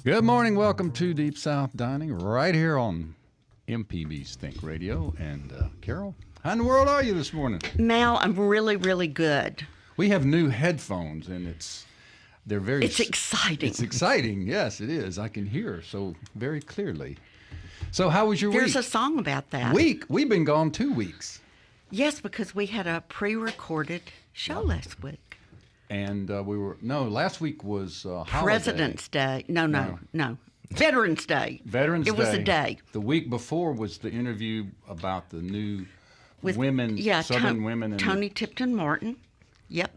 Good morning. Welcome to Deep South Dining right here on MPB's Think Radio. And Carol, how in the world are you this morning? Mal, I'm really, really good. We have new headphones, and they're very... It's exciting. It's exciting. Yes, it is. I can hear so very clearly. So how was your week? There's a song about that. Week? We've been gone 2 weeks. Yes, because we had a pre-recorded show last week. And last week was holiday. President's Day. No. Veterans Day. Veterans Day. It was a day. The week before was the interview about the new women, Southern women. Tony Tipton Martin. Yep.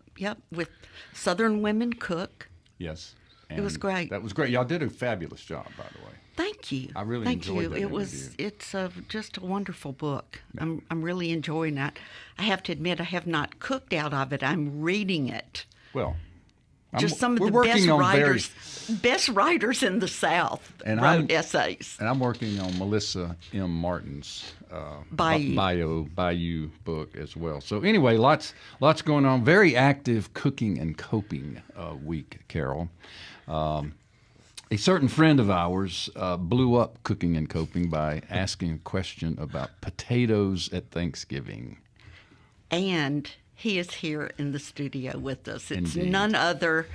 With Southern Women Cook. Yes. It was great. That was great. Y'all did a fabulous job, by the way. Thank you. I really enjoyed that interview. It's just a wonderful book. Yeah. I'm really enjoying that. I have to admit, I have not cooked out of it. I'm reading it. Well, just some of the best writers in the South wrote essays. And I'm working on Melissa M. Martin's Bayou book as well. So anyway, lots going on. Very active cooking and coping week, Carol. A certain friend of ours blew up cooking and coping by asking a question about potatoes at Thanksgiving. And he is here in the studio with us. It's Indeed. None other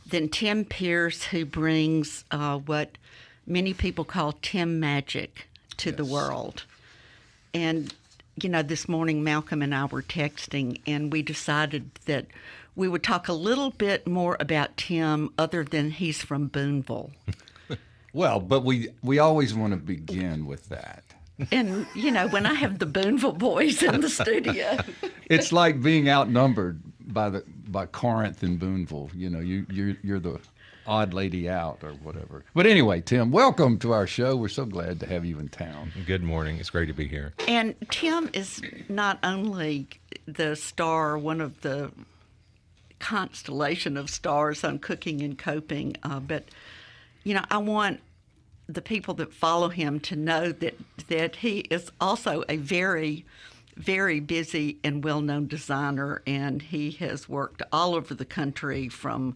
than Tim Pierce, who brings what many people call Tim magic to the world. And, this morning Malcolm and I were texting, and we decided that we would talk a little bit more about Tim other than he's from Boonville. Well, but we always want to begin with that. And, when I have the Boonville boys in the studio. It's like being outnumbered by Corinth and Boonville. You're the odd lady out or whatever. But anyway, Tim, welcome to our show. We're so glad to have you in town. Good morning. It's great to be here. And Tim is not only the star, one of the constellation of stars on Cooking and Coping, but I want the people that follow him to know that he is also a very, very busy and well-known designer, and he has worked all over the country from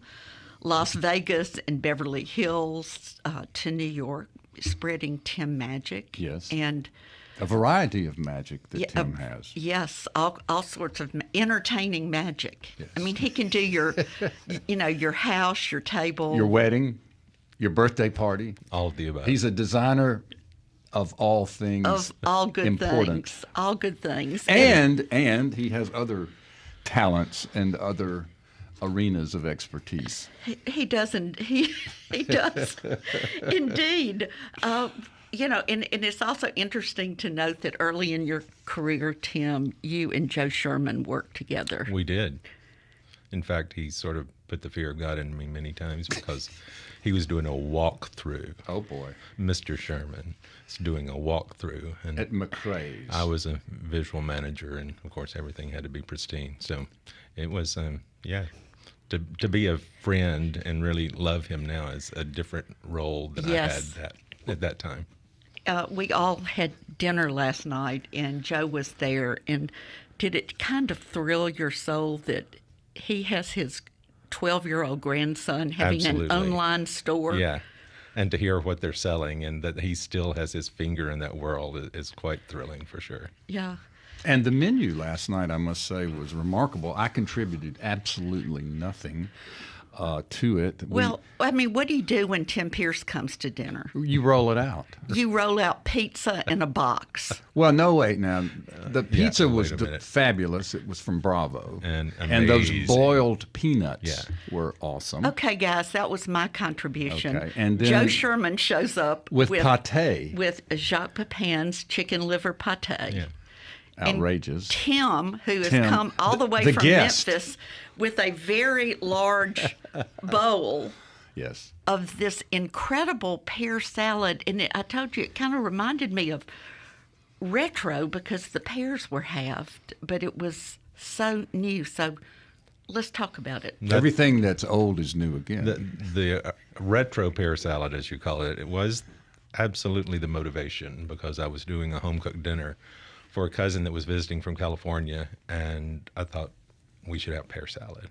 Las Vegas and Beverly Hills to New York, spreading Tim magic. Yes. And a variety of magic that Tim has. Yes, all sorts of entertaining magic. Yes. I mean, he can do your house, your table. Your wedding, your birthday party. All of the above. He's a designer of all things. Of all good important. things. All good things. And he has other talents and other arenas of expertise. He doesn't. He does indeed. And it's also interesting to note that early in your career, Tim, you and Joe Sherman worked together. We did. In fact, he sort of put the fear of God in me many times because he was doing a walkthrough. Oh, boy. Mr. Sherman is doing a walkthrough. And at McRae's. I was a visual manager, and, of course, everything had to be pristine. So it was, to be a friend and really love him now is a different role than I had at that time. We all had dinner last night, and Joe was there. And did it kind of thrill your soul that he has his 12-year-old grandson having Absolutely. an online store? Yeah, and to hear what they're selling and that he still has his finger in that world is quite thrilling for sure. Yeah. And the menu last night, I must say, was remarkable. I contributed absolutely nothing to it. Well, what do you do when Tim Pierce comes to dinner? You roll it out. You roll out pizza in a box. Well, no, wait. Now, the pizza was fabulous. It was from Bravo. And those boiled peanuts were awesome. Okay, guys, that was my contribution. Okay. And then Joe Sherman shows up with pate. With Jacques Pepin's chicken liver pate. Yeah. Outrageous. And Tim, who has come all the way from guest. Memphis with a very large bowl of this incredible pear salad. And I told you, it kind of reminded me of retro because the pears were halved, but it was so new. So let's talk about it. Everything that's old is new again. The retro pear salad, as you call it, it was absolutely the motivation because I was doing a home-cooked dinner for a cousin that was visiting from California, and I thought we should have pear salad.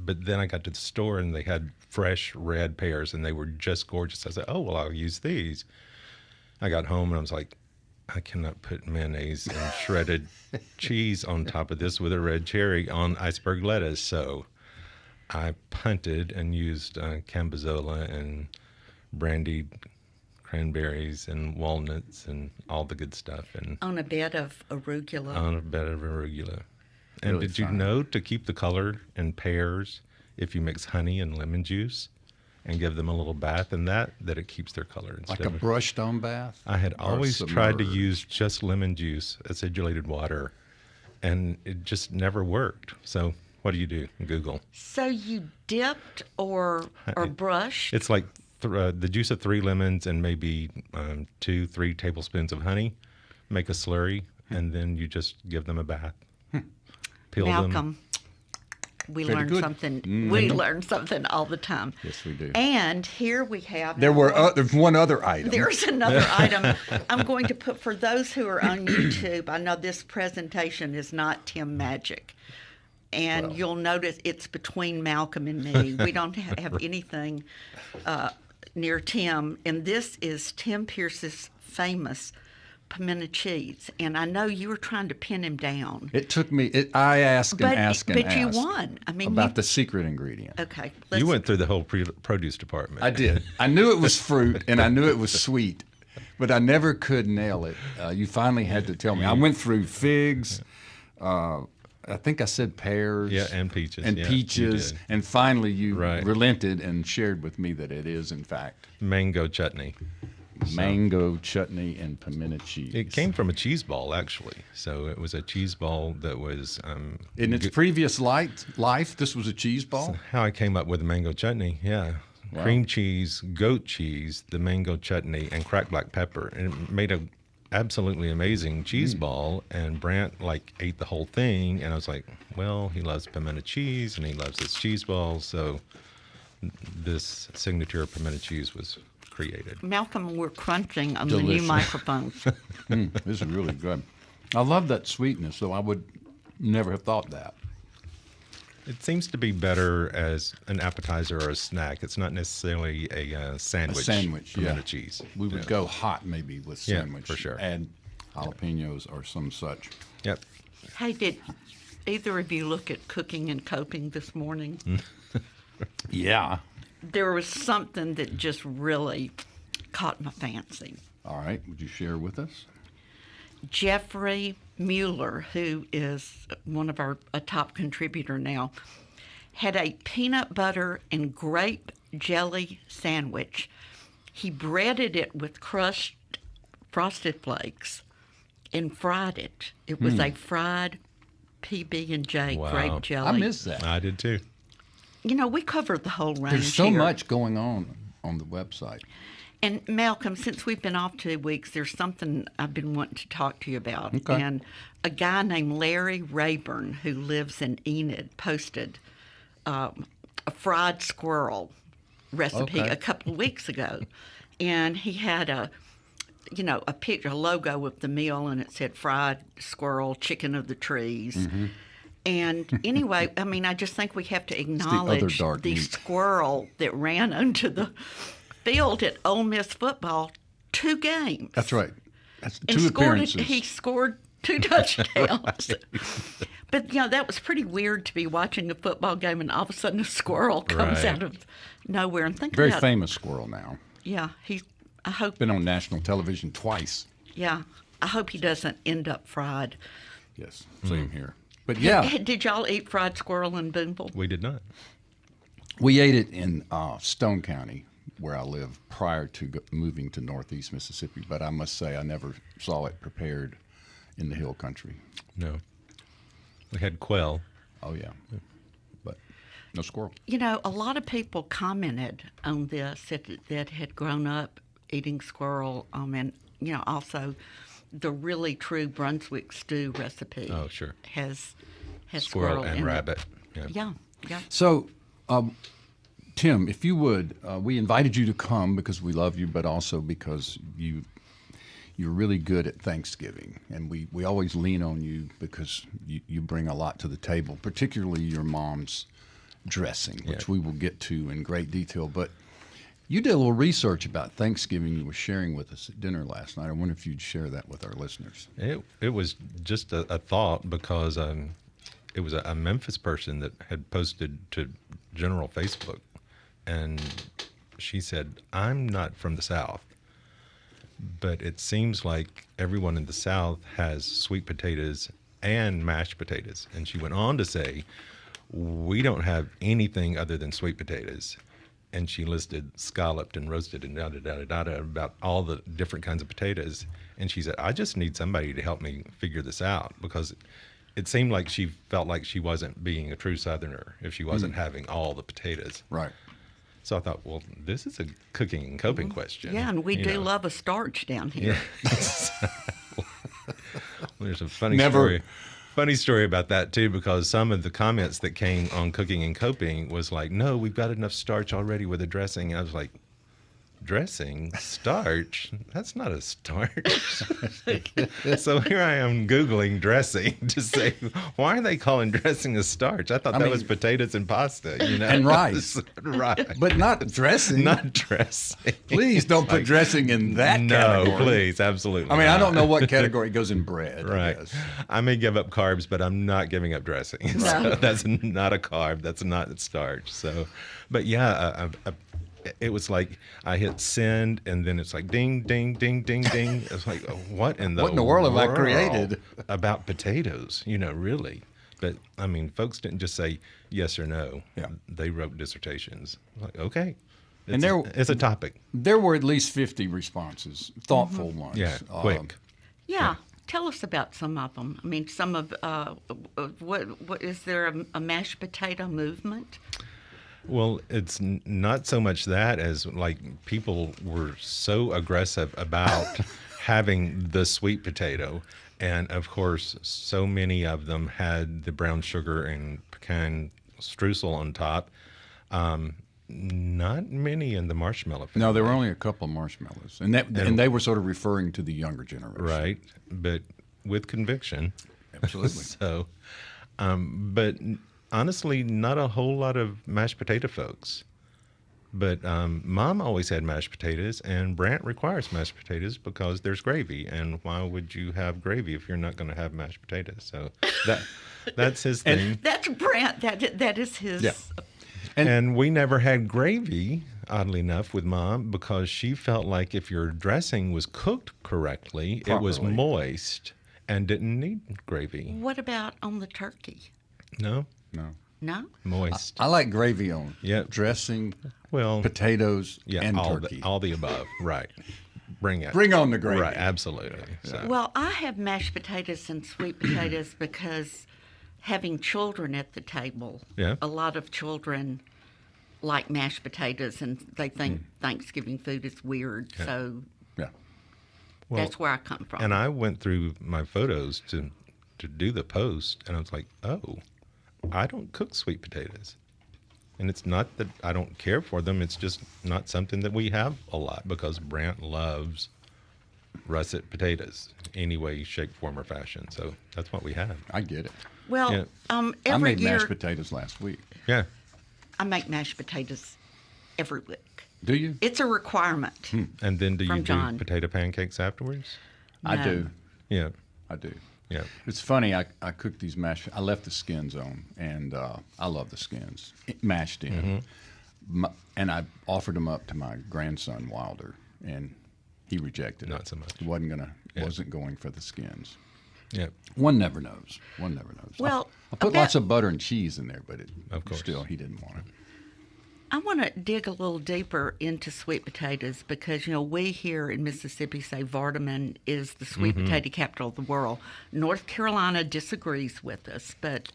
But then I got to the store and they had fresh red pears and they were just gorgeous. I said, oh, well, I'll use these. I got home and I was like, I cannot put mayonnaise and shredded cheese on top of this with a red cherry on iceberg lettuce. So I punted and used cambazola and brandied cranberries and walnuts and all the good stuff. And On a bed of arugula. on a bed of arugula. And Really did you fine. know to keep the color in pears, if you mix honey and lemon juice and give them a little bath in that it keeps their color instead Like a of brushed on bath? I had or always tried to submerged? use just lemon juice, acidulated water, and it just never worked. So what do? Google. So you dipped or brushed? It's like the juice of 3 lemons and maybe 2-3 tablespoons of honey. Make a slurry, and then you just give them a bath. Peel them. Malcolm, we Pretty learn good. something. We learn something all the time. Yes, we do. And here we have. There's one other item. There's another item I'm going to put for those who are on YouTube. I know this presentation is not Tim Magic. And you'll notice it's between Malcolm and me. We don't have anything near Tim. And this is Tim Pierce's famous pimento cheese. And I know you were trying to pin him down. It took me. I asked and asked and But you asked won. I mean, about the secret ingredient. Okay. You went through the whole produce department. I did. I knew it was fruit and I knew it was sweet, but I never could nail it. You finally had to tell me. I went through figs. I think I said pears. Yeah, and peaches. And Yeah, you peaches. did. And finally you Right. relented and shared with me that it is, in fact, Mango chutney. mango chutney and pimento cheese. It came from a cheese ball, actually. So it was a cheese ball that was In its previous life, this was a cheese ball? how I came up with the mango chutney. Yeah. Wow. Cream cheese, goat cheese, the mango chutney, and cracked black pepper. And it made a absolutely amazing cheese ball. And Brant ate the whole thing. And I was like, well, he loves pimento cheese and he loves this cheese ball. So this signature of pimento cheese was created. Malcolm, we're crunching on the Delicious. new microphones. This is really good. I love that sweetness, so I would never have thought that. It seems to be better as an appetizer or a snack. It's not necessarily a sandwich. A sandwich, pimento yeah. cheese. We would go hot maybe with Yeah, sandwich. for sure. Add jalapenos or some such. Yep. Hey, did either of you look at Cooking and Coping this morning? Yeah. There was something that just really caught my fancy. All right. Would you share with us? Jeffrey Mueller, who is one of a top contributor now, had a peanut butter and grape jelly sandwich. He breaded it with crushed frosted flakes and fried it. It was a fried PB&J Wow. grape jelly. I missed that. I did too. You know, we covered the whole range There's so here. much going on the website. And Malcolm, since we've been off 2 weeks, there's something I've been wanting to talk to you about. Okay. And a guy named Larry Rayburn, who lives in Enid, posted a fried squirrel recipe Okay. a couple of weeks ago. And he had a picture, a logo of the meal, and it said fried squirrel, chicken of the trees. Mm-hmm. And anyway, I mean, I just think we have to other acknowledge dark the meat. squirrel that ran onto the field at Ole Miss football 2 games. That's right. That's And two scored appearances. he scored 2 touchdowns. But, that was pretty weird to be watching a football game and all of a sudden a squirrel comes Right. out of nowhere. And think Very about famous squirrel now. Yeah, I hope Been on national television twice. I hope he doesn't end up fried. Yes, same here. But yeah, Did y'all eat fried squirrel in Boonville? We did not. we ate it in Stone County, where I live, prior to moving to Northeast Mississippi. But I must say, I never saw it prepared in the hill country. No. We had quail. Oh yeah, but no squirrel. A lot of people commented on this that had grown up eating squirrel, and also the really true Brunswick stew recipe. Oh, sure. Has Squirrel and in it. rabbit. Yeah. So, Tim, if you would, we invited you to come because we love you, but also because you're really good at Thanksgiving, and we always lean on you because you bring a lot to the table, particularly your mom's dressing, which we will get to in great detail. But you did a little research about Thanksgiving you were sharing with us at dinner last night. I wonder if you'd share that with our listeners. It was just a thought because it was a Memphis person that had posted to general Facebook, and she said, "I'm not from the South, but it seems like everyone in the South has sweet potatoes and mashed potatoes." And she went on to say, "We don't have anything other than sweet potatoes." And she listed scalloped and roasted and about all the different kinds of potatoes. And she said, "I just need somebody to help me figure this out," because it seemed like she felt like she wasn't being a true Southerner if she wasn't having all the potatoes. Right. So I thought, well, this is a cooking and coping question. Yeah, and we do love a starch down here. Yeah. Well, there's a funny story about that too, because some of the comments that came on cooking and coping was like, "No, we've got enough starch already with the dressing." I was like, "Dressing? Starch? That's not a starch." So here I am Googling dressing to say, why are they calling dressing a starch? I thought that was potatoes and pasta, and rice. Right. But not dressing. Not dressing. Please don't put dressing in that category. No, please, absolutely. I mean, not. I don't know what category goes in bread. Right. I may give up carbs, but I'm not giving up dressing. No. So that's not a carb. That's not starch. So, but yeah, it was like I hit send, and then it's like ding, ding, ding, ding, ding. It's like, what in the world have I created about potatoes? Really. But I mean, folks didn't just say yes or no. Yeah. They wrote dissertations. Like, okay, it's a topic. There were at least 50 responses, thoughtful ones. Yeah, quick. Yeah. Tell us about some of them. I mean, some of what is there a mashed potato movement? Well, it's not so much that as like people were so aggressive about having the sweet potato. And of course, so many of them had the brown sugar and pecan streusel on top. Not many in the marshmallow family. No, there were only a couple of marshmallows. And they were sort of referring to the younger generation. Right, but with conviction. Absolutely. So, but honestly, not a whole lot of mashed potato folks. But Mom always had mashed potatoes, and Brant requires mashed potatoes because there's gravy. And why would you have gravy if you're not going to have mashed potatoes? So that's his thing. That's Brant. That is his. Yeah. And we never had gravy, oddly enough, with Mom because she felt like if your dressing was cooked correctly, it was moist and didn't need gravy. What about on the turkey? No. No? Moist. I like gravy on dressing, well, potatoes, and turkey. All the above. Right. Bring it. Bring on the gravy. Right, absolutely. So. Well, I have mashed potatoes and sweet potatoes because having children at the table, a lot of children like mashed potatoes and they think Thanksgiving food is weird. Yeah. So that's where I come from. And I went through my photos to do the post, and I was like, oh, I don't cook sweet potatoes. And it's not that I don't care for them. It's just not something that we have a lot because Brant loves russet potatoes any way, shape, form, or fashion. So that's what we have. I get it. Well, I every made year mashed potatoes last week. Yeah. I make mashed potatoes every week. Do you? It's a requirement. And then do you John. do potato pancakes afterwards? No. I do. Yeah. I do. Yeah. It's funny. I cooked these mashed. I left the skins on, and I love the skins mashed in. And I offered them up to my grandson Wilder, and he rejected it. Not so much. He wasn't going for the skins. Yeah. One never knows. Well, I put lots of butter and cheese in there, but Of course. still he didn't want it. I want to dig a little deeper into sweet potatoes because, we here in Mississippi say Vardaman is the sweet potato capital of the world. North Carolina disagrees with us, but...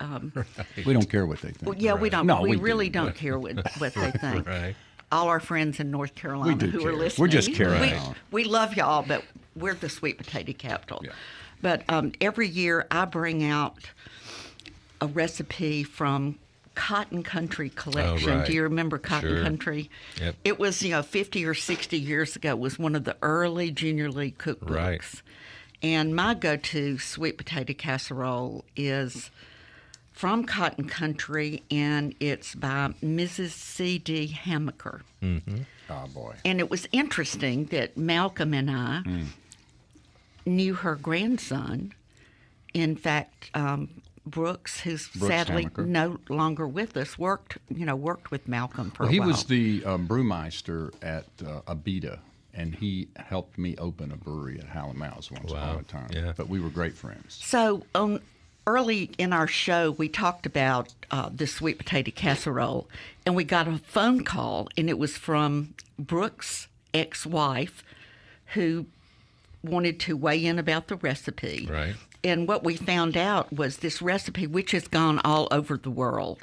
We don't care what they think. Well, yeah, we don't. No, we do. really don't care what they think. Right. All our friends in North Carolina who care. are listening. We're just carrying on. We love y'all, but we're the sweet potato capital. Yeah. But every year I bring out a recipe from Cotton Country collection. Oh, right. Do you remember Cotton Country? Yep. It was, 50 or 60 years ago. It was one of the early Junior League cookbooks. Right. And my go-to sweet potato casserole is from Cotton Country, and it's by Mrs. C.D. Hamaker. Mm-hmm. Oh, boy. And it was interesting that Malcolm and I knew her grandson. In fact, Brooks, who's sadly Hamaker. no longer with us, worked with Malcolm for a while. He was the brewmeister at Abita, and he helped me open a brewery at Hallamow's once upon a time. Yeah. But we were great friends. So early in our show, we talked about this sweet potato casserole, and we got a phone call, and it was from Brooks' ex-wife, who wanted to weigh in about the recipe. Right. And what we found out was this recipe, which has gone all over the world.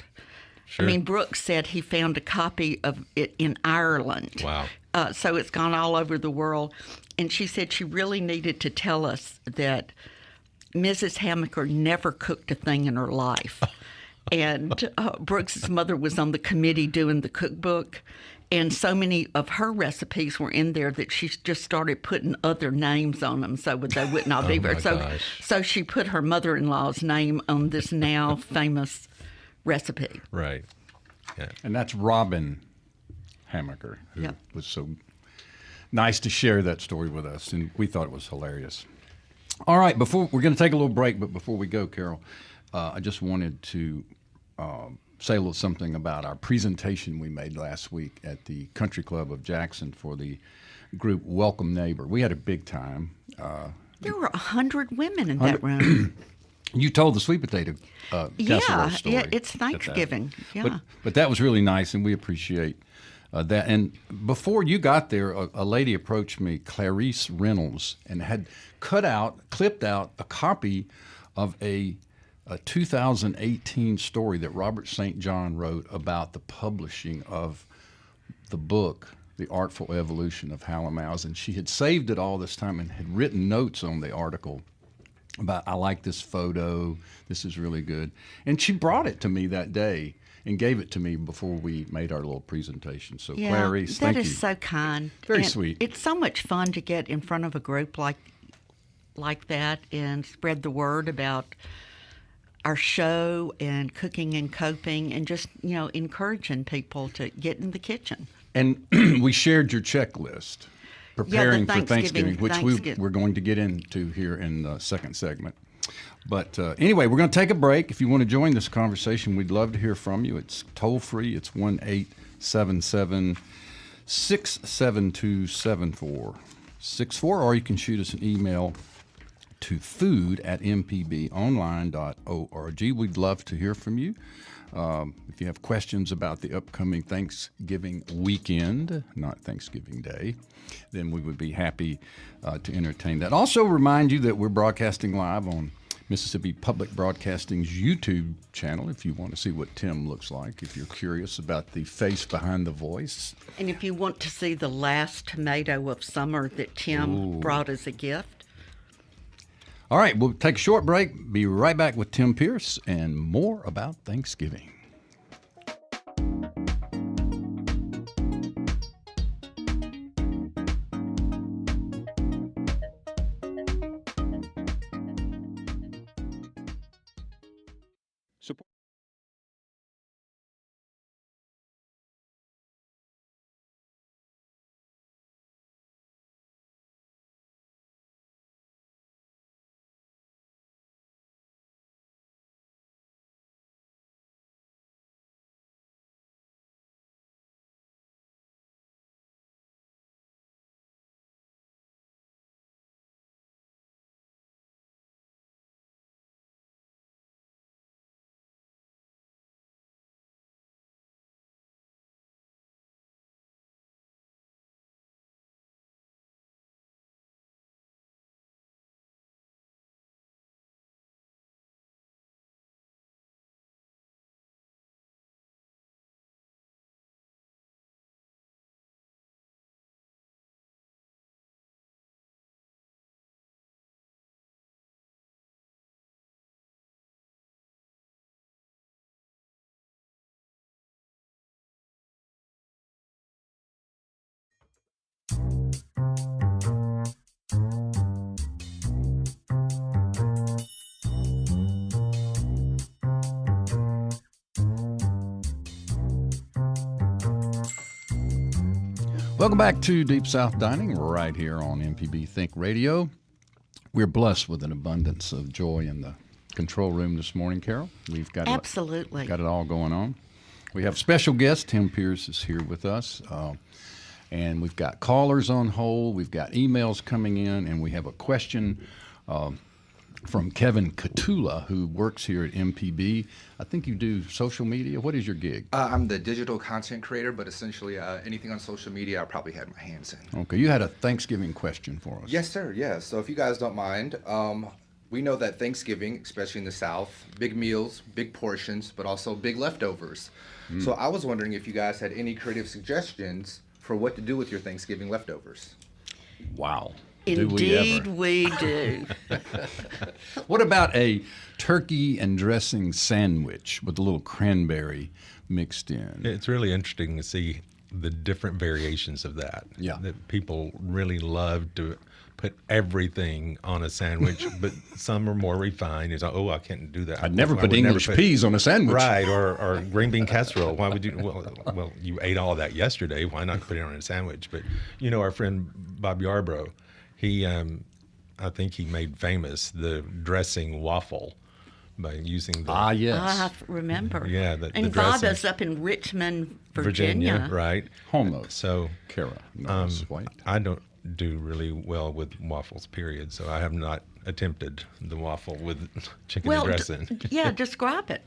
Sure. I mean, Brooks said he found a copy of it in Ireland. Wow. So it's gone all over the world. And she said she really needed to tell us that Mrs. Hamaker never cooked a thing in her life. And Brooks's mother was on the committee doing the cookbook. And so many of her recipes were in there that she just started putting other names on them so they would not be there. So she put her mother-in-law's name on this now famous recipe. Right. Yeah. And that's Robin Hamaker, who was so nice to share that story with us, and we thought it was hilarious. All right, before we're going to take a little break, but before we go, Carol, I just wanted to say a little something about our presentation we made last week at the Country Club of Jackson for the group Welcome Neighbor. We had a big time. There were 100 women in that room. You told the sweet potato casserole story. Yeah, it's Thanksgiving. Yeah. But that was really nice, and we appreciate that. And before you got there, a lady approached me, Clarice Reynolds, and had clipped out a copy of a 2018 story that Robert St. John wrote about the publishing of the book, The Artful Evolution of Hallamow's. And she had saved it all this time and had written notes on the article about, I like this photo, this is really good. And she brought it to me that day and gave it to me before we made our little presentation. So, Clarice, thank you. That is so kind. Very and sweet. It's so much fun to get in front of a group like that and spread the word about our show and cooking and coping and just, encouraging people to get in the kitchen. And we shared your checklist, preparing for Thanksgiving, which we're going to get into here in the second segment. But anyway, we're going to take a break. If you want to join this conversation, we'd love to hear from you. It's toll-free. It's 1-877-672-7464, or you can shoot us an email to food@mpbonline.org. We'd love to hear from you. If you have questions about the upcoming Thanksgiving weekend, not Thanksgiving Day, then we would be happy to entertain that. Also remind you that we're broadcasting live on Mississippi Public Broadcasting's YouTube channel if you want to see what Tim looks like, if you're curious about the face behind the voice. And if you want to see the last tomato of summer that Tim brought as a gift. All right, we'll take a short break, be right back with Tim Pierce and more about Thanksgiving. Welcome back to Deep South Dining right here on MPB Think Radio. We're blessed with an abundance of joy in the control room this morning, Carol. We've got Absolutely. Got it all going on. We have special guest. Tim Pierce is here with us. And we've got callers on hold. We've got emails coming in. And we have a question from Kevin Katula, who works here at MPB. I think you do social media. What is your gig? I'm the digital content creator, but essentially anything on social media, I probably had my hands in. Okay. You had a Thanksgiving question for us. Yes, sir. Yes. So if you guys don't mind, we know that Thanksgiving, especially in the South, big meals, big portions, but also big leftovers. So I was wondering if you guys had any creative suggestions for what to do with your Thanksgiving leftovers. Wow. Indeed, we do. What about a turkey and dressing sandwich with a little cranberry mixed in? It's really interesting to see the different variations of that. Yeah. That people really love to put everything on a sandwich, but some are more refined. It's like, oh, I can't do that. I'd never I put would English peas on a sandwich. Right, or green bean casserole. Why would you? Well, you ate all of that yesterday. Why not put it on a sandwich? But you know, our friend Bob Yarbrough, he, I think he made famous the dressing waffle by using the. Yes. I remember. Yeah, and the Bob dressing. is up in Richmond, Virginia. Right. Homo. So, Kara. Nice white. I don't do really well with waffles, period. So I have not attempted the waffle with chicken and dressing. Yeah, describe it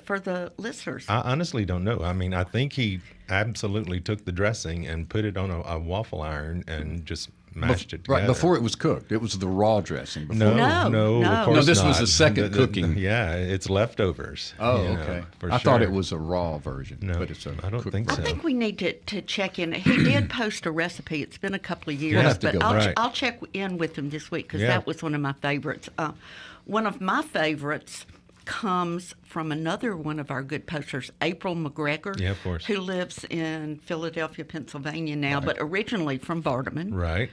for the listeners. I honestly don't know. I mean, I think he absolutely took the dressing and put it on a waffle iron and just mashed it together. Right, before it was cooked. It was the raw dressing. Before. No. Of course No, this not. was the second cooking. Yeah, it's leftovers. Oh, you know, okay. for I thought sure. it was a raw version. No, but it's a I don't cooked think I so. think we need to check in. He did post a recipe. It's been a couple of years, have to but go I'll back. check in with him this week because Yeah. that was one of my favorites. One of my favorites comes from another one of our good posters, April McGregor, Yeah, of course. who lives in Philadelphia, Pennsylvania now, but originally from Vardaman. Right.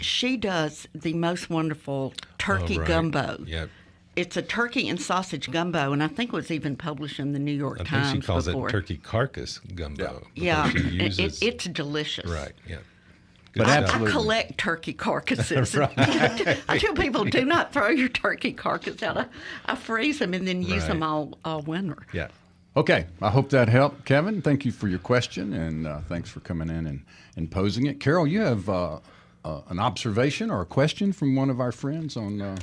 She does the most wonderful turkey right. gumbo. Yep. It's a turkey and sausage gumbo, and I think it was even published in the New York I Times think she calls before. it turkey carcass gumbo. Yeah, because she uses, it's delicious. right. Yeah. But Good stuff. I absolutely. collect turkey carcasses. I tell people, do not throw your turkey carcass out. I freeze them and then use them all winter. Yeah. Okay, I hope that helped, Kevin. Thank you for your question, and thanks for coming in and posing it. Carol, you have an observation or a question from one of our friends on.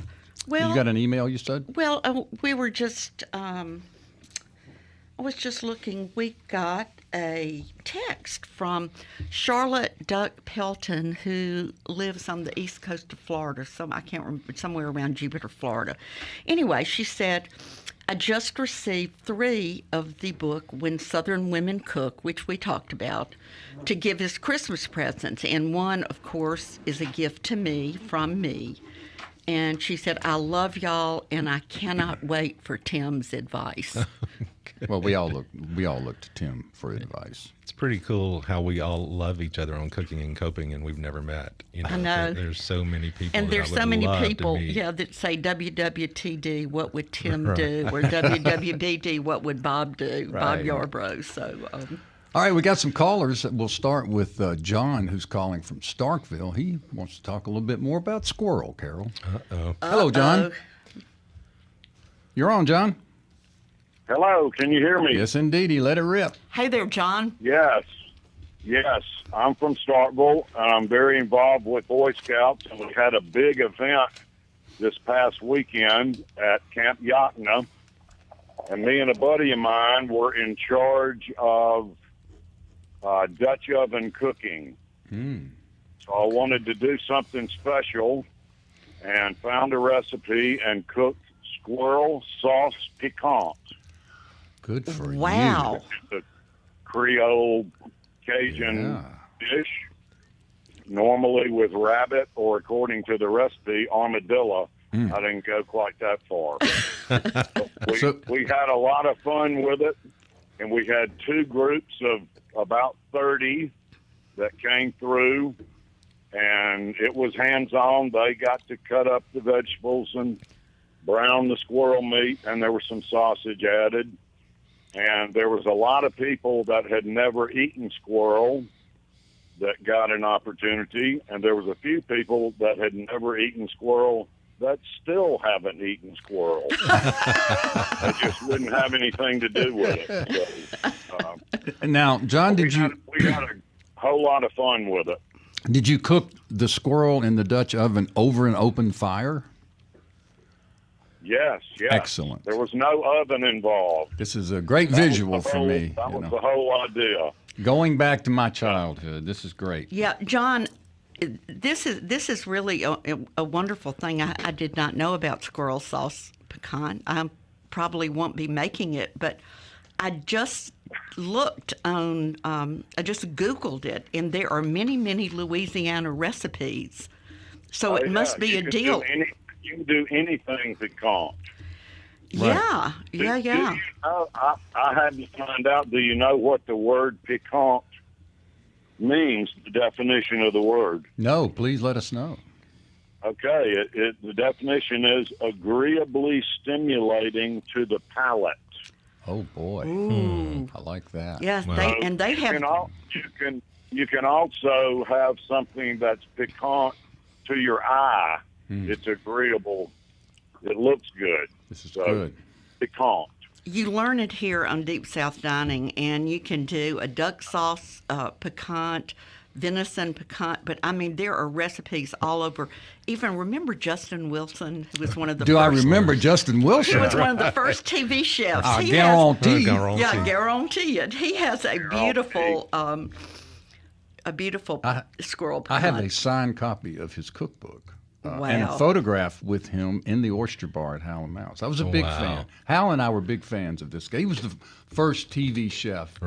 Well, you got an email, you said? Well, we were just. I was just looking. We got a text from Charlotte Duck Pelton, who lives on the east coast of Florida. I can't remember, somewhere around Jupiter, Florida. Anyway, she said, I just received 3 of the book When Southern Women Cook, which we talked about, to give as Christmas presents. And one, of course, is a gift to me from me. And she said, I love y'all, and I cannot wait for Tim's advice. Well, we all look to Tim for advice. It's pretty cool how we all love each other on Cooking and Coping, and we've never met. You know, I know. There's so many people. And that there's I would so many love to people, meet. that say WWTD, what would Tim do? Or WWBD, what would Bob do? Bob Right. Yarbrough. So, All right, we got some callers. We'll start with John, who's calling from Starkville. He wants to talk a little bit more about squirrel, Carol. Uh-oh. Hello, John. You're on, John. Hello, can you hear me? Yes, indeedy. Let it rip. hey there, John. Yes. I'm from Starkville, and I'm very involved with Boy Scouts, and we had a big event this past weekend at Camp Yakna, and me and a buddy of mine were in charge of Dutch oven cooking. So I wanted to do something special and found a recipe and cooked squirrel sauce piquant. Good for you. Wow. It's a Creole Cajun dish, normally with rabbit or, according to the recipe, armadillo. I didn't go quite that far. We had a lot of fun with it, and we had 2 groups of about 30 that came through, and it was hands-on. They got to cut up the vegetables and brown the squirrel meat, and there was some sausage added. And there was a lot of people that had never eaten squirrel, that got an opportunity, and there was a few people that had never eaten squirrel that still haven't eaten squirrel. They just wouldn't have anything to do with it. So, Now, John, we had a whole lot of fun with it. Did you cook the squirrel in the Dutch oven over an open fire? Yes. Excellent. There was no oven involved. This is a great visual for me. That was the whole idea. Going back to my childhood, this is great. Yeah, John, this is really a wonderful thing. I did not know about squirrel sauce pecan. I probably won't be making it, but I just looked on, I just Googled it, and there are many, many Louisiana recipes. So it must be a deal. You can do anything piquant. Yeah, Do you know, I had to find out, do you know what the word piquant means, the definition of the word? No, please let us know. Okay, the definition is agreeably stimulating to the palate. Oh boy, I like that. Yes, Wow. they have. You can also have something that's piquant to your eye. It's agreeable. It looks good. This is good. Piquant. You learn it here on Deep South Dining, and you can do a duck sauce piquant, venison piquant. But I mean, there are recipes all over. Even remember Justin Wilson, who was one of the. Do I remember Justin Wilson? He was one of the first TV chefs. Guarantee. And he has a beautiful squirrel piquant. I have a signed copy of his cookbook. Wow. And a photograph with him in the oyster bar at Hal and Mouse. I was a big fan. Hal and I were big fans of this guy. He was the first TV chef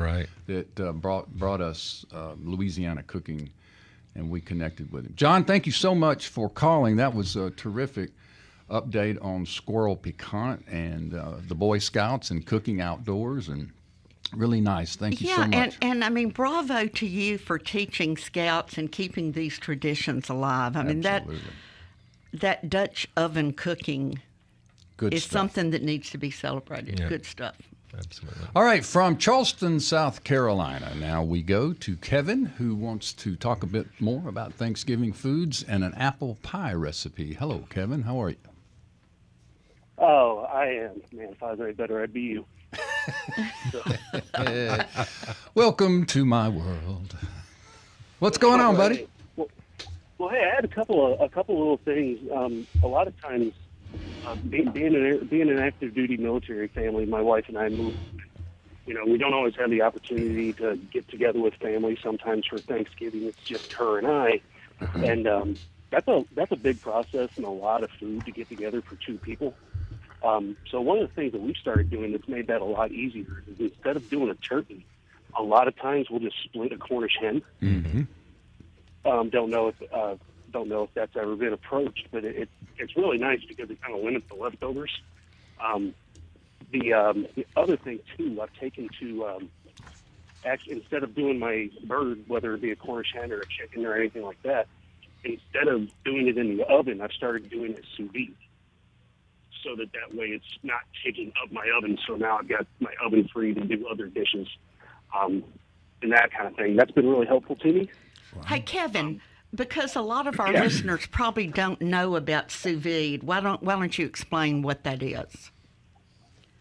that brought us Louisiana cooking, and we connected with him. John, thank you so much for calling. That was a terrific update on squirrel piquant and the Boy Scouts and cooking outdoors, and really nice. Thank you so much. And I mean, bravo to you for teaching Scouts and keeping these traditions alive. I mean, that Dutch oven cooking is something that needs to be celebrated. Yeah. Good stuff. Absolutely. All right, from Charleston, South Carolina, now we go to Kevin, who wants to talk a bit more about Thanksgiving foods and an apple pie recipe. Hello, Kevin. How are you? Oh, I am. Man, if I was any better, I'd be you. Welcome to my world. What's going on, buddy? Well, hey, I had a couple little things. A lot of times, being an active duty military family, my wife and I moved. You know, we don't always have the opportunity to get together with family. Sometimes for Thanksgiving, it's just her and I, and that's a big process and a lot of food to get together for two people. So one of the things that we've started doing that's made that a lot easier is instead of doing a turkey, a lot of times we'll just split a Cornish hen. Mm-hmm. Don't know if that's ever been approached, but it's really nice because it kind of limits the leftovers. The other thing too, I've taken to actually, instead of doing my bird, whether it be a Cornish hen or a chicken or anything like that, instead of doing it in the oven, I've started doing it sous vide, so that way it's not taking up my oven. So now I've got my oven free to do other dishes, and that kind of thing. That's been really helpful to me. Wow. Hey, Kevin, because a lot of our listeners probably don't know about sous vide, why don't you explain what that is?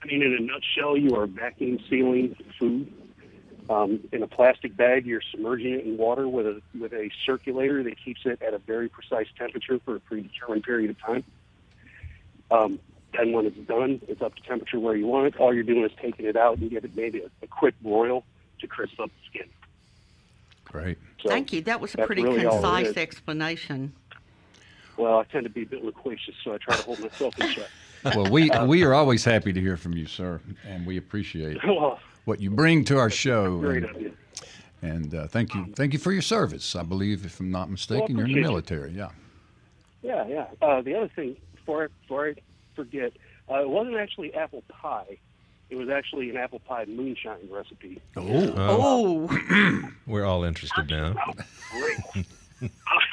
I mean, in a nutshell, you are vacuum sealing food in a plastic bag. You're submerging it in water with a circulator that keeps it at a very precise temperature for a predetermined period of time. Then when it's done, it's up to temperature where you want it. All you're doing is taking it out and give it maybe a quick broil to crisp up the skin. Great. So thank you. That was a pretty really concise explanation. Well, I tend to be a bit loquacious, so I try to hold myself in check. Well, we are always happy to hear from you, sir, and we appreciate what you bring to our show. Great of you. And thank you for your service. I believe, if I'm not mistaken, you're in the military. Yeah. Yeah. The other thing, before I forget, it wasn't actually apple pie. It was actually an apple pie moonshine recipe. Oh. We're all interested now. Great.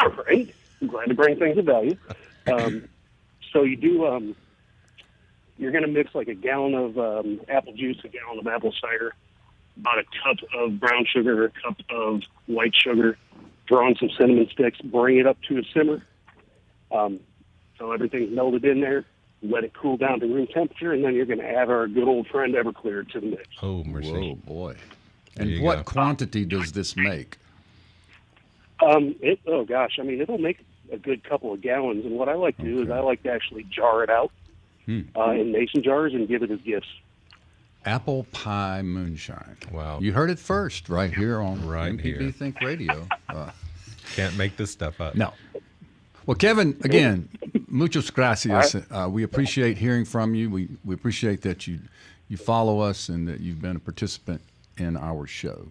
All right. I'm glad to bring things of value. So you do, you're going to mix like a gallon of apple juice, a gallon of apple cider, about a cup of brown sugar, a cup of white sugar, throw in some cinnamon sticks, bring it up to a simmer. So everything's melted in there. Let it cool down to room temperature, and then you're going to add our good old friend Everclear to the mix. Oh, mercy. Whoa, boy. There And you what go. quantity does this make? It'll make a good couple of gallons. And what I like to do is I like to actually jar it out in mason jars and give it as gifts. Apple pie moonshine. Wow. You heard it first right here on Right MPB here. Think Radio. Can't make this stuff up. No. Well, Kevin, again, muchas gracias. We appreciate hearing from you. We appreciate that you follow us and that you've been a participant in our show.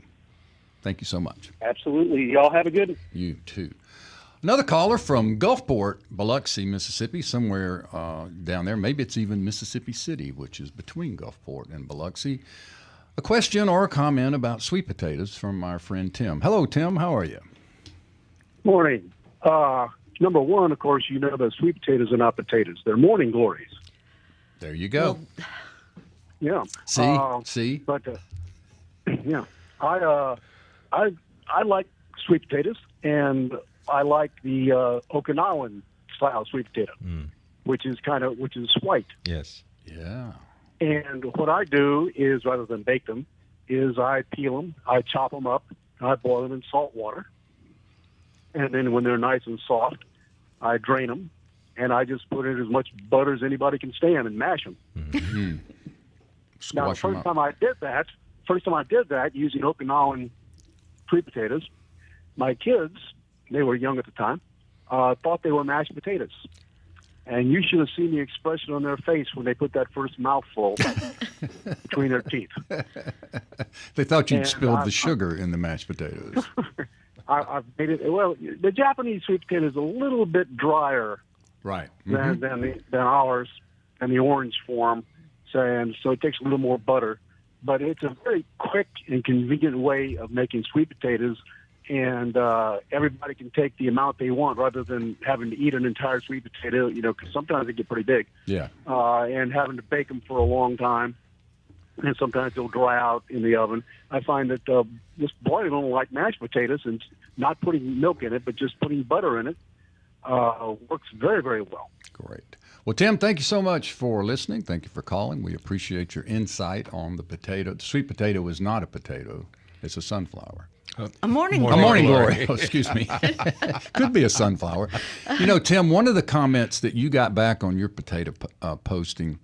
Thank you so much. Absolutely. Y'all have a good one. You too. Another caller from Gulfport, Biloxi, Mississippi, somewhere down there. Maybe it's even Mississippi City, which is between Gulfport and Biloxi. A question or a comment about sweet potatoes from our friend Tim. Hello, Tim. How are you? Morning. Number one, of course, you know that sweet potatoes are not potatoes. They're morning glories. There you go. Yeah. See? But, yeah. I like sweet potatoes, and I like the Okinawan style sweet potato, which is white. Yes. Yeah. And what I do is, rather than bake them, is I peel them, I chop them up, I boil them in salt water. And then when they're nice and soft, I drain them, and I just put in as much butter as anybody can stand and mash them. Mm-hmm. Now, the Squash 'em first up. time I did that using Okinawan sweet potatoes, my kids, they were young at the time, thought they were mashed potatoes. And you should have seen the expression on their face when they put that first mouthful between their teeth. They thought you'd And spilled the sugar in the mashed potatoes. I've made it. Well, the Japanese sweet potato is a little bit drier Right. than ours, and the orange form, so it takes a little more butter. But it's a very quick and convenient way of making sweet potatoes, and everybody can take the amount they want rather than having to eat an entire sweet potato. Because sometimes they get pretty big, Yeah. and having to bake them for a long time. And sometimes they'll dry out in the oven. I find that just boiling them like mashed potatoes and not putting milk in it, but just putting butter in it, works very, very well. Great. Well, Tim, thank you so much for listening. Thank you for calling. We appreciate your insight on the potato. The sweet potato is not a potato. It's a sunflower. A morning A glory. morning glory. Oh, excuse me. Could be a sunflower. Tim, one of the comments that you got back on your potato posting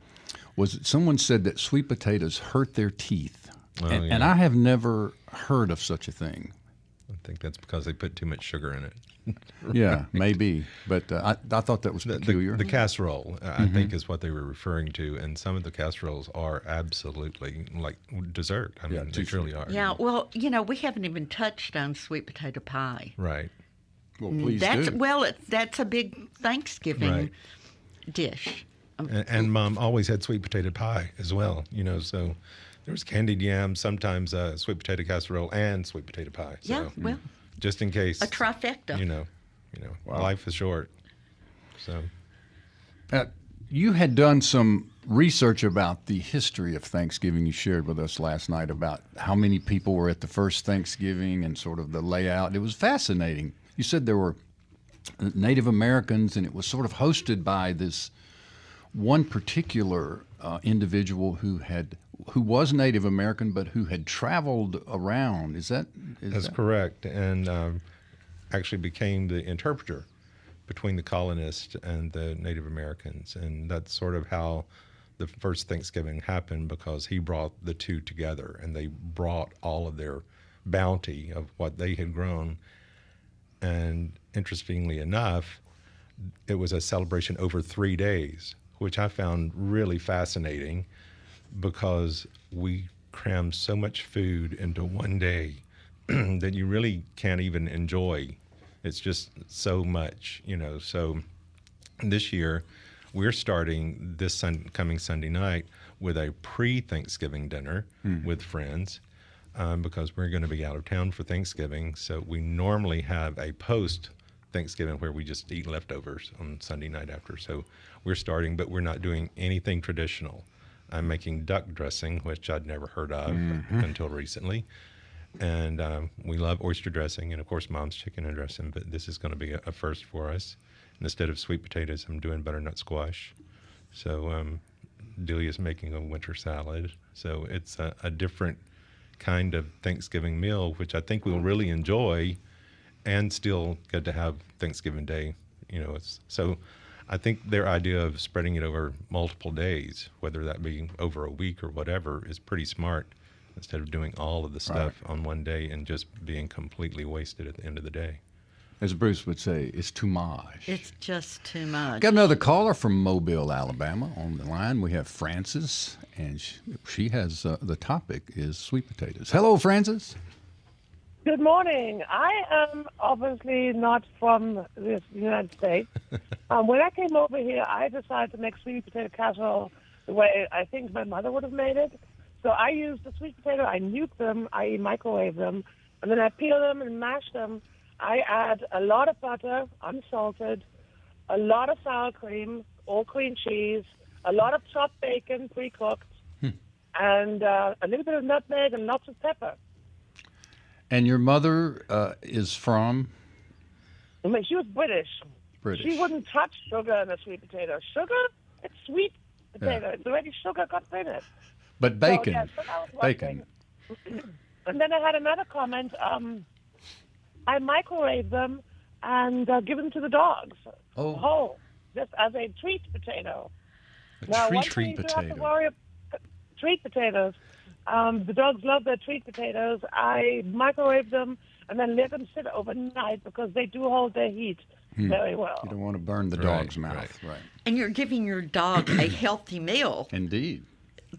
was that someone said that sweet potatoes hurt their teeth. And I have never heard of such a thing. I think that's because they put too much sugar in it. Yeah, maybe. But I thought that was peculiar. The casserole, I think, is what they were referring to. And some of the casseroles are absolutely like dessert. I mean, they truly are. Yeah, well, we haven't even touched on sweet potato pie. Right. Well, please do. Well, that's a big Thanksgiving Right. dish. And Mom always had sweet potato pie as well, so there was candied yams, sometimes sweet potato casserole and sweet potato pie. So, Yeah, well, just in case. a trifecta. Life is short. So You had done some research about the history of Thanksgiving. You shared with us last night about how many people were at the first Thanksgiving and sort of the layout. It was fascinating. You said there were Native Americans, and it was sort of hosted by this one particular individual who was Native American, but who had traveled around. That's correct, and actually became the interpreter between the colonists and the Native Americans, and that's sort of how the first Thanksgiving happened, because he brought the two together, and they brought all of their bounty of what they had grown. And interestingly enough, it was a celebration over 3 days, which I found really fascinating, because we crammed so much food into one day that you really can't even enjoy. It's just so much, So this year, we're starting this coming Sunday night with a pre-Thanksgiving dinner with friends, because we're going to be out of town for Thanksgiving. So we normally have a post-Thanksgiving where we just eat leftovers on Sunday night after. So we're starting, but we're not doing anything traditional. I'm making duck dressing, which I'd never heard of until recently. And we love oyster dressing and, of course, Mom's chicken and dressing, but this is going to be a first for us. And instead of sweet potatoes, I'm doing butternut squash. So Delia's making a winter salad. So it's a different kind of Thanksgiving meal, which I think we'll really enjoy and still get to have Thanksgiving Day. So I think their idea of spreading it over multiple days, whether that be over a week or whatever, is pretty smart, instead of doing all of the stuff on one day and just being completely wasted at the end of the day. As Bruce would say, it's too much. It's just too much. Got another caller from Mobile, Alabama on the line. We have Frances, and she has the topic is sweet potatoes. Hello, Frances. Good morning. I am obviously not from the United States. When I came over here, I decided to make sweet potato casserole the way I think my mother would have made it. So I used the sweet potato, I nuke them, I microwave them, and then I peel them and mash them. I add a lot of butter, unsalted, a lot of sour cream, all cream cheese, a lot of chopped bacon, pre-cooked, and a little bit of nutmeg and lots of pepper. And your mother is from? I mean, she was British. She wouldn't touch sugar in a sweet potato. Sugar? It's sweet potato. Yeah. It's already sugar got in it. But bacon. So, bacon. And then I had another comment. I microwave them and give them to the dogs. Oh. Whole, just as a treat potato. Treat potato. Have to worry about treat potatoes. The dogs love their treat potatoes. I microwave them and then let them sit overnight because they do hold their heat very well. You don't want to burn the dog's mouth. Right. And you're giving your dog a healthy meal. Indeed.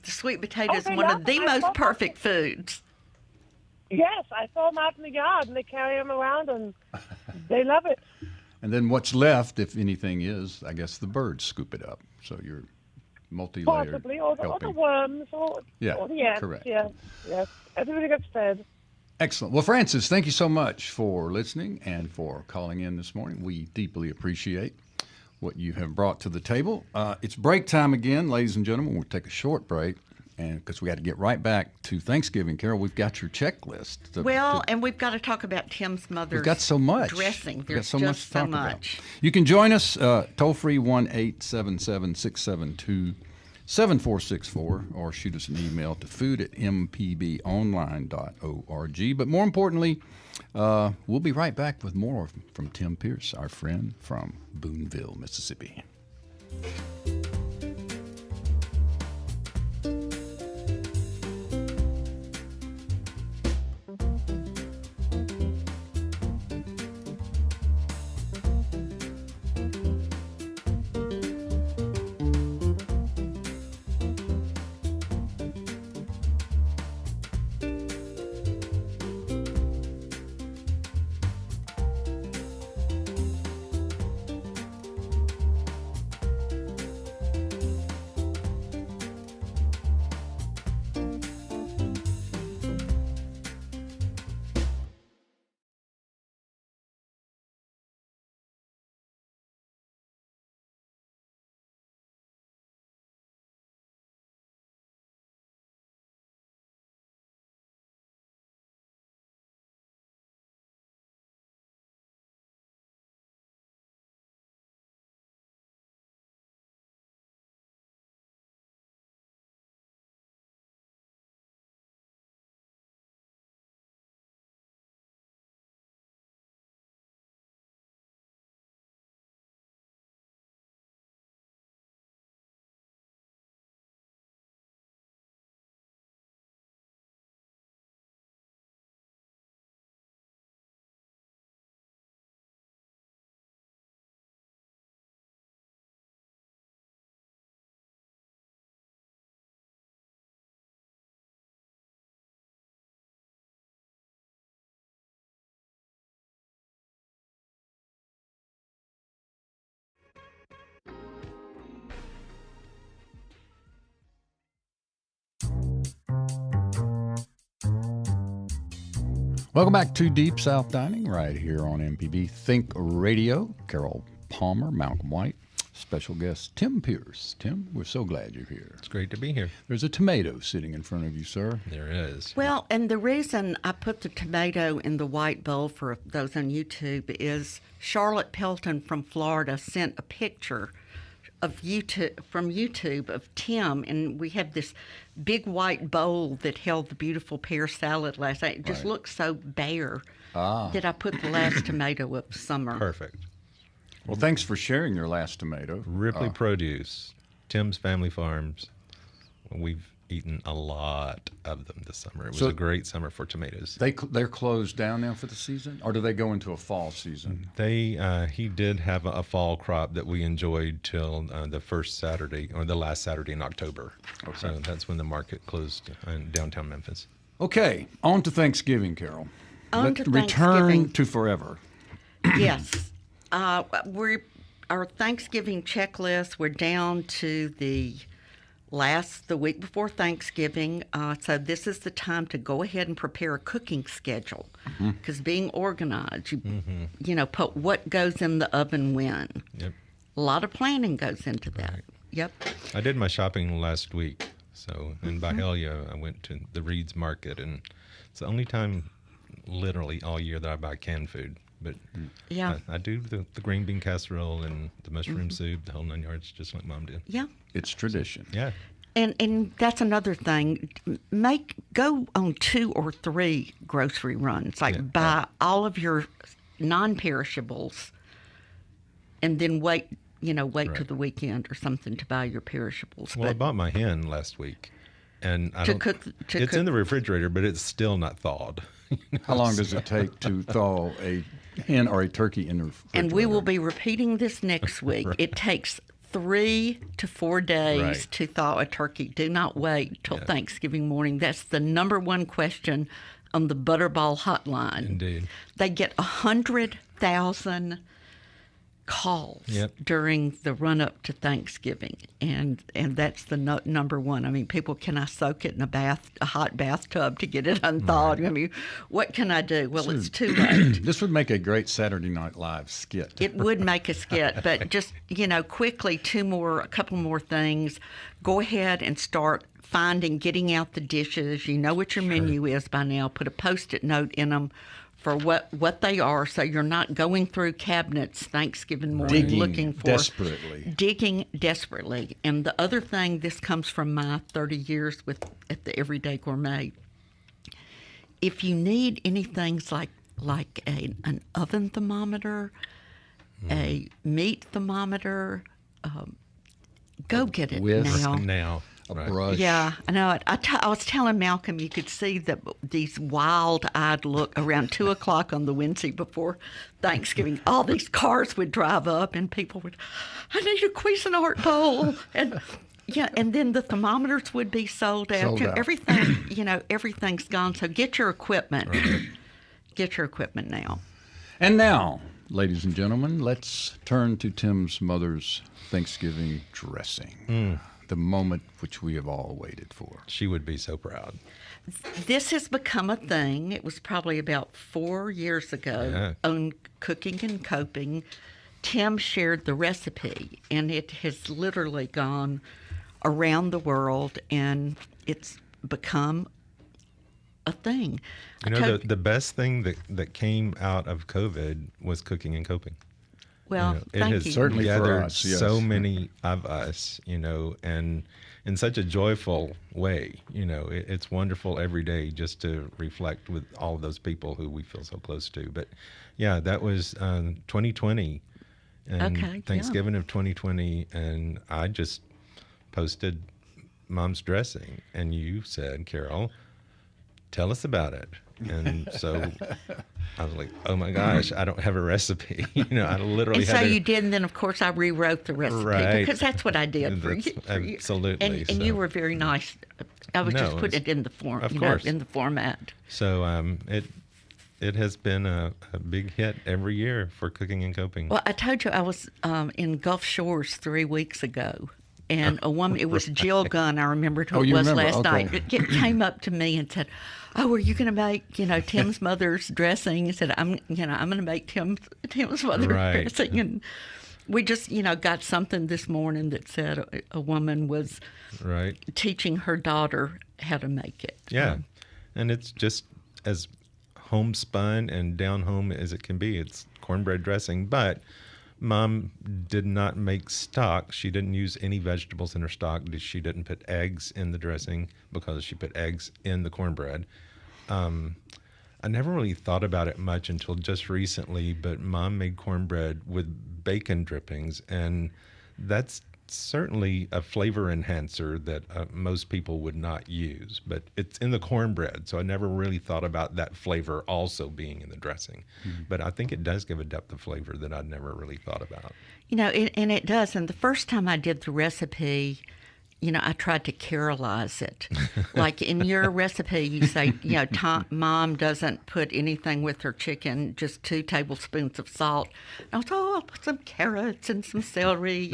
The sweet potato is one of the most perfect foods. Yes, I throw them out in the yard and they carry them around and they love it. And then what's left, if anything is, I guess the birds scoop it up. So you're multi-layered. Possibly, or the worms, or the ants. Correct. Yes. Everybody gets fed. Excellent. Well, Francis, thank you so much for listening and for calling in this morning. We deeply appreciate what you have brought to the table. It's break time again, ladies and gentlemen. We'll take a short break, and because we got to get right back to Thanksgiving. Carol, we've got your checklist. And we've got to talk about Tim's mother's We've got so much. dressing. There's so much to talk about. You can join us toll-free 1-877-672-7464 or shoot us an email to food@mpbonline.org. But more importantly, we'll be right back with more from Tim Pierce, our friend from Boonville, Mississippi. Welcome back to Deep South Dining right here on MPB Think Radio. Carol Palmer, Malcolm White, special guest, Tim Pierce. Tim, we're so glad you're here. It's great to be here. There's a tomato sitting in front of you, sir. There is. Well, and the reason I put the tomato in the white bowl for those on YouTube is Charlotte Pelton from Florida sent a picture of from YouTube of Tim, and we have this big white bowl that held the beautiful pear salad last night. It just looked so bare that I put the last tomato of summer. Perfect. Well, thanks for sharing your last tomato. Ripley Produce, Tim's Family Farms. We've eaten a lot of them this summer. It was a great summer for tomatoes. They're closed down now for the season, or do they go into a fall season? He did have a fall crop that we enjoyed till the first Saturday or the last Saturday in October. Okay. So that's when the market closed in downtown Memphis. Okay, on to Thanksgiving, Carol. To Return Thanksgiving. to forever. Yes. Our Thanksgiving checklist, we're down to the week before Thanksgiving. So this is the time to go ahead and prepare a cooking schedule. Because being organized, you know, put what goes in the oven when. Yep. A lot of planning goes into that. Right. Yep. I did my shopping last week. So in Byhalia, I went to the Reed's Market, and it's the only time literally all year that I buy canned food. But Yeah. I do the green bean casserole and the mushroom soup, the whole 9 yards, just like Mom did. Yeah. It's tradition. Yeah. And that's another thing. Go on 2 or 3 grocery runs. Like buy all of your non-perishables, and then wait till the weekend or something to buy your perishables. Well, I bought my hen last week, and it's in the refrigerator, but it's still not thawed. How long does it take to thaw a hen or a turkey in the refrigerator? And we will be repeating this next week. Right. It takes 3 to 4 days Right. to thaw a turkey. Do not wait till Thanksgiving morning. That's the number one question on the Butterball hotline. Indeed. They get 100,000 calls during the run-up to Thanksgiving, and that's the number one. I mean, people, can I soak it in a hot bathtub to get it unthawed? Right. I mean, what can I do? Well, it's too late. This would make a great Saturday Night Live skit. It would make a skit, but just, quickly, a couple more things. Go ahead and start getting out the dishes. You know what your menu is by now. Put a Post-it note in them for what they are, so you're not going through cabinets Thanksgiving morning looking for digging desperately. And the other thing, this comes from my 30 years at the Everyday Gourmet. If you need anything like an oven thermometer, a meat thermometer, go get it now. A brush. Yeah, I know it. I was telling Malcolm you could see these wild-eyed look around 2 o'clock on the Wednesday before Thanksgiving. All these cars would drive up, and people would, I need a Cuisinart bowl, and then the thermometers would be sold out. Everything, everything's gone. So get your equipment. Right. Get your equipment now. And now, ladies and gentlemen, let's turn to Tim's mother's Thanksgiving dressing. The moment which we have all waited for. She would be so proud. This has become a thing. It was probably about 4 years ago on Cooking and Coping. Tim shared the recipe, and it has literally gone around the world, and it's become a thing. The best thing that came out of COVID was Cooking and Coping. Well, it has certainly for gathered us, yes. so many of us, and in such a joyful way. It's wonderful every day just to reflect with all of those people who we feel so close to. But yeah, that was 2020 and Thanksgiving of 2020, and I just posted Mom's dressing, and you said, Carol, tell us about it. And so I was like, oh my gosh, I don't have a recipe. I literally had you did, and then of course I rewrote the recipe because that's what I did for you. Absolutely. And you were very nice. I was just putting it in the form, in the format. So it has been a big hit every year for Cooking and Coping. Well, I told you I was in Gulf Shores 3 weeks ago. And a woman, it was Jill Gunn, I remembered who it was last night, it came up to me and said, oh, are you going to make, Tim's mother's dressing? He said, I'm going to make Tim's mother's dressing. We just, got something this morning that said a woman was Right. teaching her daughter how to make it. Yeah. And it's just as homespun and down home as it can be. It's cornbread dressing, but Mom did not make stock. She didn't use any vegetables in her stock. She didn't put eggs in the dressing because she put eggs in the cornbread. I never really thought about it much until just recently, but Mom made cornbread with bacon drippings, and that's certainly a flavor enhancer that most people would not use, but it's in the cornbread, so I never really thought about that flavor also being in the dressing. But I think it does give a depth of flavor that I'd never really thought about. And it does. And the first time I did the recipe, I tried to Carolize it. Like in your recipe, you say, Mom doesn't put anything with her chicken, just 2 tablespoons of salt. And I was, I'll put some carrots and some celery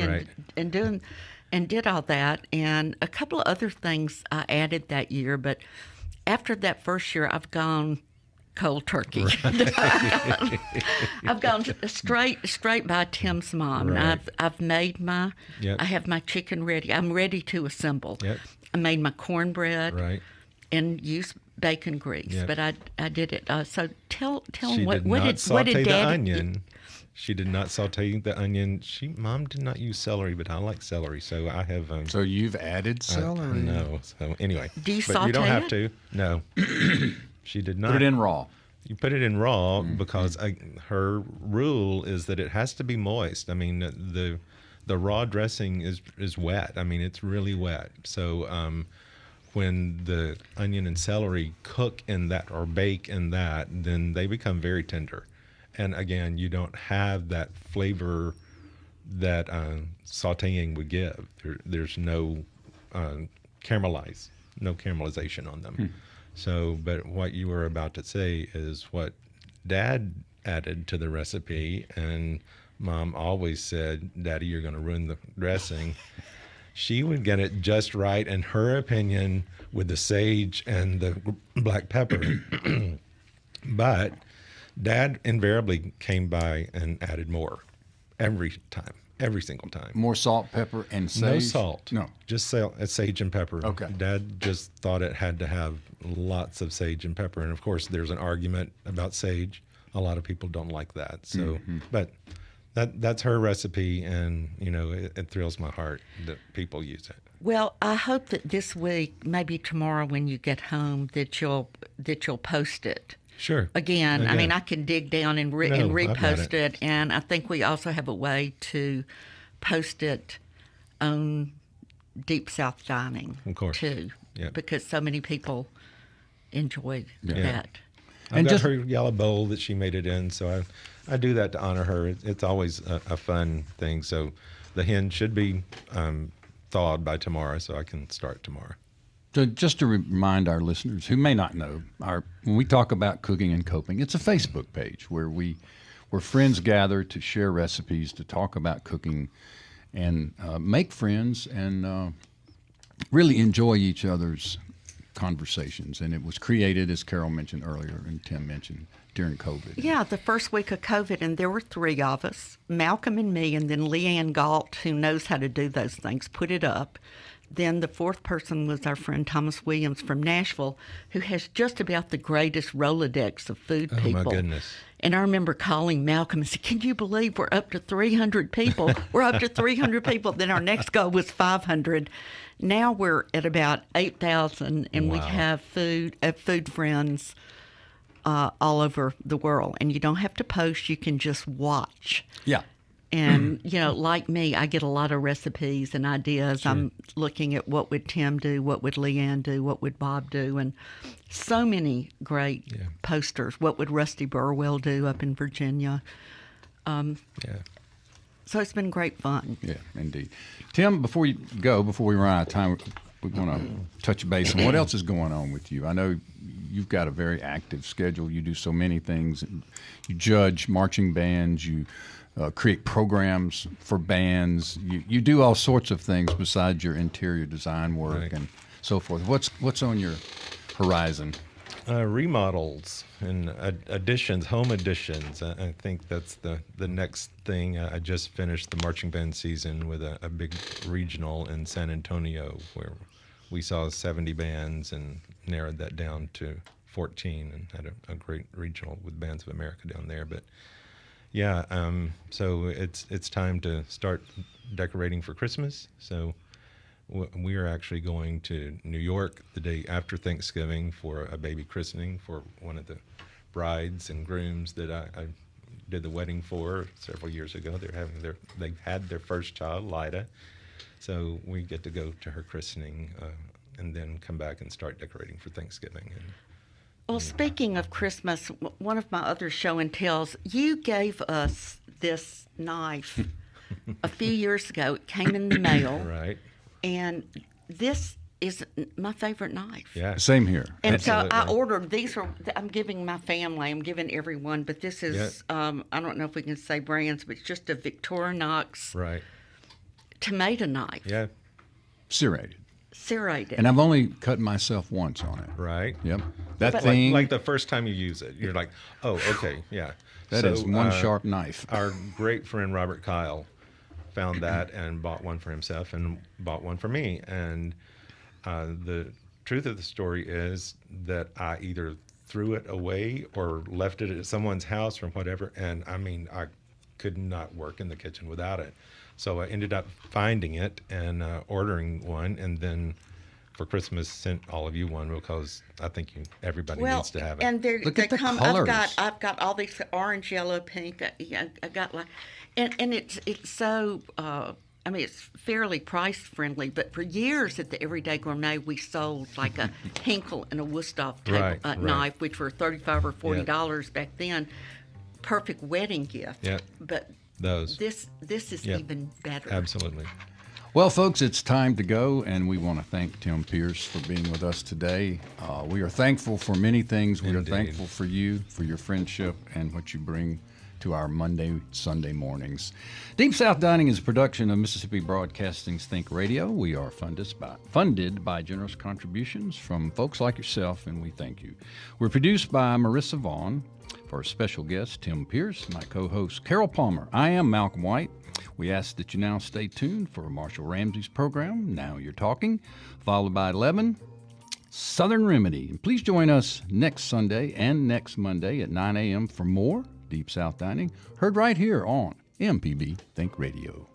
and did all that. And a couple of other things I added that year. But after that first year, I've gone cold turkey. Right. I've gone straight by Tim's mom. Right. I've made my. Yep. I have my chicken ready. I'm ready to assemble. Yep. I made my cornbread. Right. And used bacon grease, Yep. but I did it. So tell She them what did what not did saute the Dad? onion. She did not saute the onion. Mom did not use celery, but I like celery, so I have. So you've added celery? No. So anyway, Do you but saute you don't have it? to. No. She did not. Put it in raw. You put it in raw because her rule is that it has to be moist. I mean, the raw dressing is wet. I mean, it's really wet. So when the onion and celery cook in that or bake in that, then they become very tender. And again, you don't have that flavor that sautéing would give. There's no caramelization on them. So, but what you were about to say is what Dad added to the recipe, and Mom always said, Daddy, you're going to ruin the dressing. She would get it just right, in her opinion, with the sage and the black pepper. But Dad invariably came by and added more every time. Every single time. More salt, pepper, and sage? No salt. No. Just sage and pepper. Okay. Dad just thought it had to have lots of sage and pepper. And, of course, there's an argument about sage. A lot of people don't like that. So, but that's her recipe, and, it thrills my heart that people use it. Well, I hope that this week, maybe tomorrow when you get home, that you'll post it. Sure. Again, I mean, I can dig down and I've got repost it, and I think we also have a way to post it on Deep South Dining, of course, too, yep. because so many people enjoyed that. I've And got just her yellow bowl that she made it in, so I do that to honor her. It's always a fun thing. So the hen should be thawed by tomorrow, so I can start tomorrow. So just to remind our listeners who may not know, when we talk about cooking and coping, it's a Facebook page where friends gather to share recipes, to talk about cooking, and make friends, and really enjoy each other's conversations. And it was created, as Carol mentioned earlier and Tim mentioned, during COVID. Yeah, the first week of COVID, and there were 3 of us, Malcolm and me, and then Leanne Galt, who knows how to do those things, put it up. Then the 4th person was our friend Thomas Williams from Nashville, who has just about the greatest Rolodex of food people. Oh, my goodness. And I remember calling Malcolm and said, can you believe we're up to 300 people? We're up to 300 people. Then our next goal was 500. Now we're at about 8,000, and we have food friends all over the world. And you don't have to post. You can just watch. Yeah. And, like me, I get a lot of recipes and ideas. Sure. I'm looking at what would Tim do, what would Leanne do, what would Bob do, and so many great posters. What would Rusty Burwell do up in Virginia? So it's been great fun. Yeah, indeed. Tim, before we run out of time, we want to touch base on what else is going on with you. I know you've got a very active schedule. You do so many things. You judge marching bands. You create programs for bands. You do all sorts of things besides your interior design work and so forth. What's on your horizon? Remodels and additions, home additions. I think that's the next thing. I just finished the marching band season with a big regional in San Antonio where we saw 70 bands and narrowed that down to 14 and had a great regional with Bands of America down there. But yeah, so it's time to start decorating for Christmas. So we are actually going to New York the day after Thanksgiving for a baby christening for one of the brides and grooms that I did the wedding for several years ago. They've had their first child, Lida, so we get to go to her christening and then come back and start decorating for Thanksgiving. Well, speaking of Christmas, one of my other show and tells, you gave us this knife a few years ago. It came in the mail. Right. And this is my favorite knife. Yeah. Same here. And Absolutely. so I ordered, I'm giving my family, I'm giving everyone, but this is, I don't know if we can say brands, but it's just a Victorinox Right. tomato knife. Yeah. Serrated. Serrated. And I've only cut myself once on it. Right. Yep. That But- thing, Like the first time you use it, you're like, oh, okay, yeah. that is one sharp knife. Our great friend Robert Kyle found that and bought one for himself and bought one for me. And the truth of the story is that I either threw it away or left it at someone's house or whatever. And I mean, I could not work in the kitchen without it. So I ended up finding it and ordering one, and then for Christmas sent all of you one because I think everybody needs to have it. And they Look at the come. colors. I've got all these orange, yellow, pink. I got like, and it's so. I mean, it's fairly price friendly. But for years at the Everyday Gourmet, we sold like a Hinkle and a Wusthof type Right. knife, which were $35 or $40 back then. Perfect wedding gift. Yeah. But Those. this is even better. Absolutely. Well, folks, it's time to go, and we want to thank Tim Pierce for being with us today. We are thankful for many things. We Indeed. are thankful for you, for your friendship, and what you bring to our Monday, Sunday mornings. Deep South Dining is a production of Mississippi Broadcasting's Think Radio. We are funded by generous contributions from folks like yourself, and we thank you. We're produced by Marissa Vaughn. For our special guest, Tim Pierce, my co-host, Carol Palmer. I am Malcolm White. We ask that you now stay tuned for Marshall Ramsey's program, Now You're Talking, followed by 11, Southern Remedy. And please join us next Sunday and next Monday at 9 a.m. for more Deep South Dining, heard right here on MPB Think Radio.